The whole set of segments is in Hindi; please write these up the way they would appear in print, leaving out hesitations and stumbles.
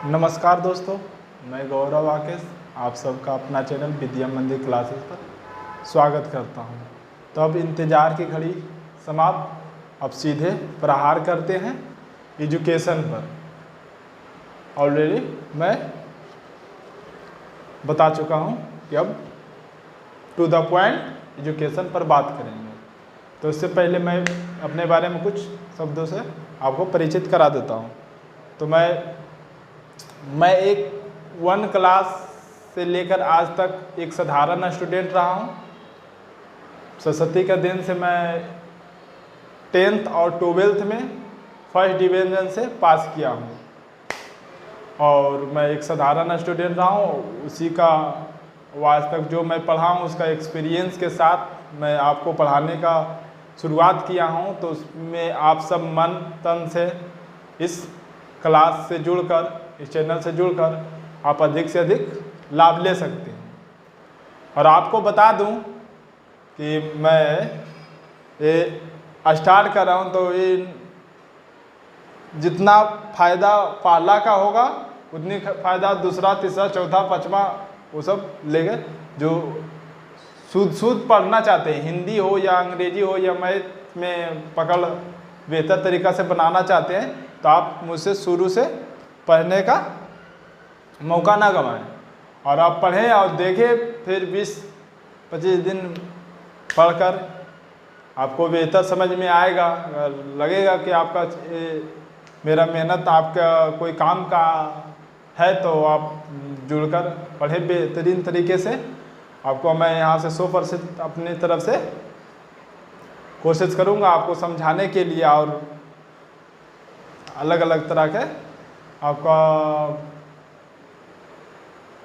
नमस्कार दोस्तों, मैं गौरव आकेश आप सबका अपना चैनल विद्या मंदिर क्लासेस पर स्वागत करता हूं। तो अब इंतज़ार की घड़ी समाप्त, अब सीधे प्रहार करते हैं एजुकेशन पर। ऑलरेडी मैं बता चुका हूं कि अब टू द पॉइंट एजुकेशन पर बात करेंगे। तो इससे पहले मैं अपने बारे में कुछ शब्दों से आपको परिचित करा देता हूं। तो मैं एक 1 क्लास से लेकर आज तक एक साधारण स्टूडेंट रहा हूँ। सरस्वती का दिन से मैं 10th और 12th में फर्स्ट डिवीज़न से पास किया हूँ और मैं एक साधारण स्टूडेंट रहा हूँ। उसी का आज तक जो मैं पढ़ा हूँ उसका एक्सपीरियंस के साथ मैं आपको पढ़ाने का शुरुआत किया हूँ। तो उसमें आप सब मन तन से इस क्लास से जुड़कर, इस चैनल से जुड़कर आप अधिक से अधिक लाभ ले सकते हैं। और आपको बता दूं कि मैं ये स्टार्ट कर रहा हूं तो ये जितना फ़ायदा पहला का होगा उतनी फ़ायदा दूसरा, तीसरा, चौथा, पाँचवा वो सब लेंगे। जो शुद्ध पढ़ना चाहते हैं, हिंदी हो या अंग्रेजी हो या मैथ में पकड़ बेहतर तरीक़ा से बनाना चाहते हैं, तो आप मुझसे शुरू से पढ़ने का मौका ना गंवाएं और आप पढ़ें और देखें। फिर 20-25 दिन पढ़कर आपको बेहतर समझ में आएगा, लगेगा कि आपका मेरा मेहनत आपका कोई काम का है, तो आप जुड़कर पढ़ें बेहतरीन तरीके से। आपको मैं यहाँ से 100% अपनी तरफ से कोशिश करूँगा आपको समझाने के लिए और अलग अलग तरह के आपका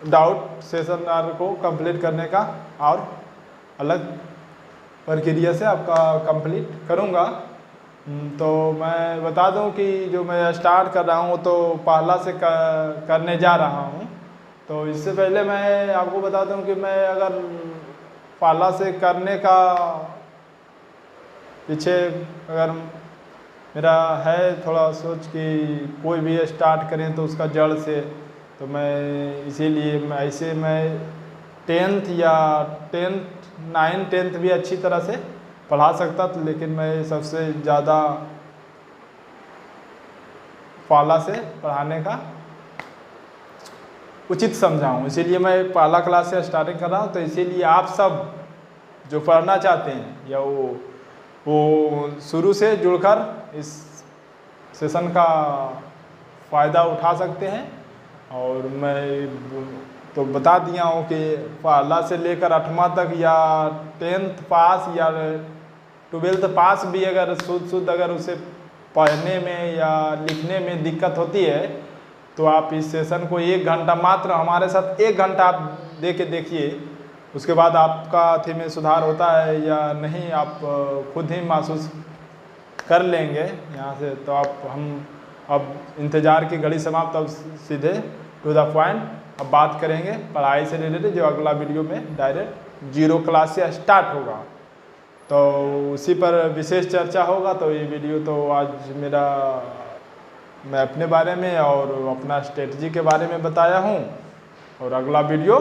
डाउट सेशन को कंप्लीट करने का और अलग प्रक्रिया से आपका कंप्लीट करूँगा। तो मैं बता दूं कि जो मैं स्टार्ट कर रहा हूँ तो पहला से करने जा रहा हूँ। तो इससे पहले मैं आपको बता दूं कि मैं अगर पहला से करने का पीछे अगर मेरा है थोड़ा सोच कि कोई भी स्टार्ट करें तो उसका जड़ से, तो मैं इसीलिए मैं 10th या 9th 10th भी अच्छी तरह से पढ़ा सकता था, लेकिन मैं सबसे ज़्यादा पहला से पढ़ाने का उचित समझा हूँ, इसीलिए मैं पहला क्लास से स्टार्टिंग कर रहा हूँ। तो इसीलिए आप सब जो पढ़ना चाहते हैं या वो शुरू से जुड़कर इस सेशन का फ़ायदा उठा सकते हैं। और मैं तो बता दिया हूँ कि पहला से लेकर 8वां तक या 10th पास या 12th पास भी अगर शुद्ध अगर उसे पढ़ने में या लिखने में दिक्कत होती है तो आप इस सेशन को 1 घंटा मात्र हमारे साथ 1 घंटा आप दे के देखिए। उसके बाद आपका अथी में सुधार होता है या नहीं आप खुद ही महसूस कर लेंगे यहाँ से। तो हम अब इंतज़ार की घड़ी समाप्त, अब सीधे टू द पॉइंट अब बात करेंगे पढ़ाई से रिलेटेड, जो अगला वीडियो में डायरेक्ट 0 क्लास से स्टार्ट होगा। तो उसी पर विशेष चर्चा होगा। तो ये वीडियो तो आज मैं अपने बारे में और अपना स्ट्रेटजी के बारे में बताया हूँ, और अगला वीडियो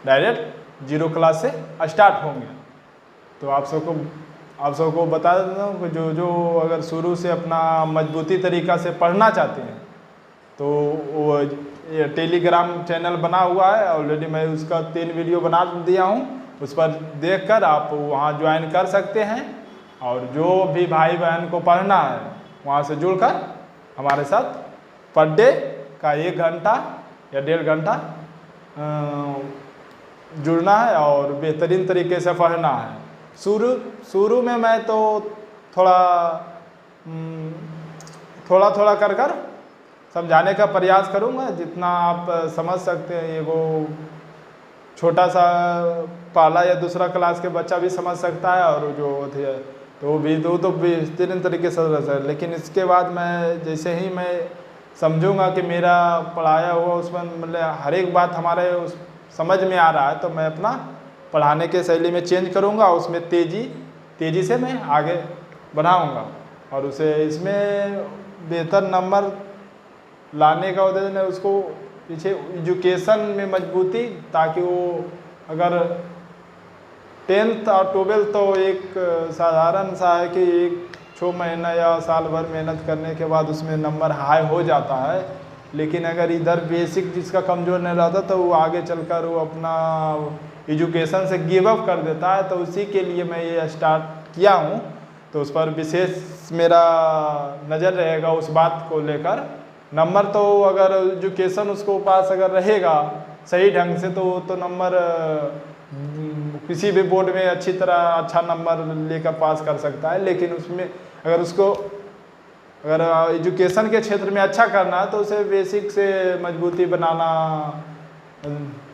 डायरेक्ट 0 क्लास से स्टार्ट होंगे। तो आप सबको बता देता हूँ कि जो अगर शुरू से अपना मजबूती तरीक़ा से पढ़ना चाहते हैं तो वो ये टेलीग्राम चैनल बना हुआ है ऑलरेडी, मैं उसका 3 वीडियो बना दिया हूँ, उस पर देखकर आप वहाँ ज्वाइन कर सकते हैं। और जो भी भाई बहन को पढ़ना है वहाँ से जुड़कर हमारे साथ पर डे का 1 घंटा या 1.5 घंटा जुड़ना है और बेहतरीन तरीके से पढ़ना है। शुरू में मैं तो थोड़ा कर समझाने का प्रयास करूँगा जितना आप समझ सकते हैं। ये वो छोटा सा पहला या दूसरा क्लास के बच्चा भी समझ सकता है, और जो थे तो बेहतरीन तरीके से समझ सकता है। लेकिन इसके बाद मैं जैसे ही मैं समझूंगा कि मेरा पढ़ाया हुआ उसमें मतलब हर एक बात हमारे उस समझ में आ रहा है, तो मैं अपना पढ़ाने के शैली में चेंज करूँगा, उसमें तेज़ी से मैं आगे बढ़ाऊँगा और उसे इसमें बेहतर नंबर लाने का उद्देश्य है उसको पीछे एजुकेशन में मजबूती, ताकि वो अगर 10th और 12th तो एक साधारण सा है कि 6 महीना या साल भर मेहनत करने के बाद उसमें नंबर हाई हो जाता है, लेकिन अगर इधर बेसिक जिसका कमज़ोर नहीं रहता तो वो आगे चलकर वो अपना एजुकेशन से गिव अप कर देता है। तो उसी के लिए मैं ये स्टार्ट किया हूँ, तो उस पर विशेष मेरा नज़र रहेगा उस बात को लेकर। नंबर तो अगर एजुकेशन उसको पास अगर रहेगा सही ढंग से तो नंबर किसी भी बोर्ड में अच्छी तरह अच्छा नंबर लेकर पास कर सकता है। लेकिन उसमें अगर उसको अगर एजुकेशन के क्षेत्र में अच्छा करना है तो उसे बेसिक से मजबूती बनाना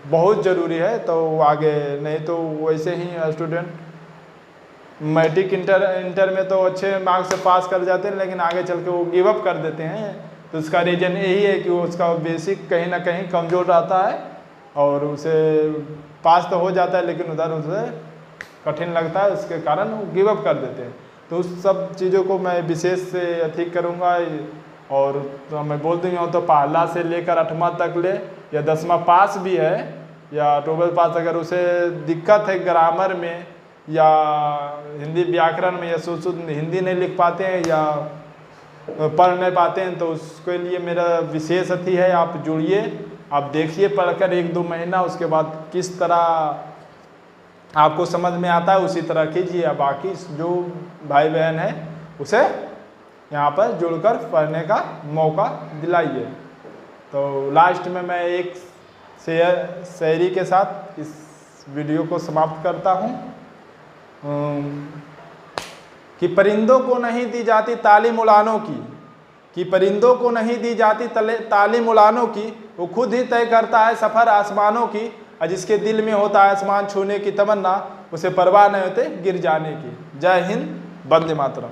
बहुत ज़रूरी है। तो आगे नहीं तो वैसे ही स्टूडेंट मैट्रिक इंटर में तो अच्छे मार्क्स से पास कर जाते हैं, लेकिन आगे चल के वो गिव अप कर देते हैं। तो उसका रीज़न यही है कि वो उसका बेसिक कहीं ना कहीं कमज़ोर रहता है और उसे पास तो हो जाता है लेकिन उधर उसे कठिन लगता है, उसके कारण वो गिव अप कर देते हैं। तो उस सब चीज़ों को मैं विशेष से ठीक करूँगा। और तो मैं बोल दूँगा तो पहला से लेकर 8वां तक ले या 10वां पास भी है या 12th पास, अगर उसे दिक्कत है ग्रामर में या हिंदी व्याकरण में या शुद्ध हिंदी नहीं लिख पाते हैं या पढ़ नहीं पाते हैं, तो उसके लिए मेरा विशेष अथी है, आप जुड़िए, आप देखिए पढ़कर 1-2 महीना, उसके बाद किस तरह आपको समझ में आता है उसी तरह कीजिए। बाकी जो भाई बहन है उसे यहाँ पर जुड़कर पढ़ने का मौका दिलाइए। तो लास्ट में मैं एक शायरी के साथ इस वीडियो को समाप्त करता हूँ कि परिंदों को नहीं दी जाती तालीम उड़ानों की, कि परिंदों को नहीं दी जाती तालीम उड़ानों की, वो खुद ही तय करता है सफ़र आसमानों की। और जिसके दिल में होता है आसमान छूने की तमन्ना, उसे परवाह नहीं होते गिर जाने की। जय हिंद, वंदे मातरम।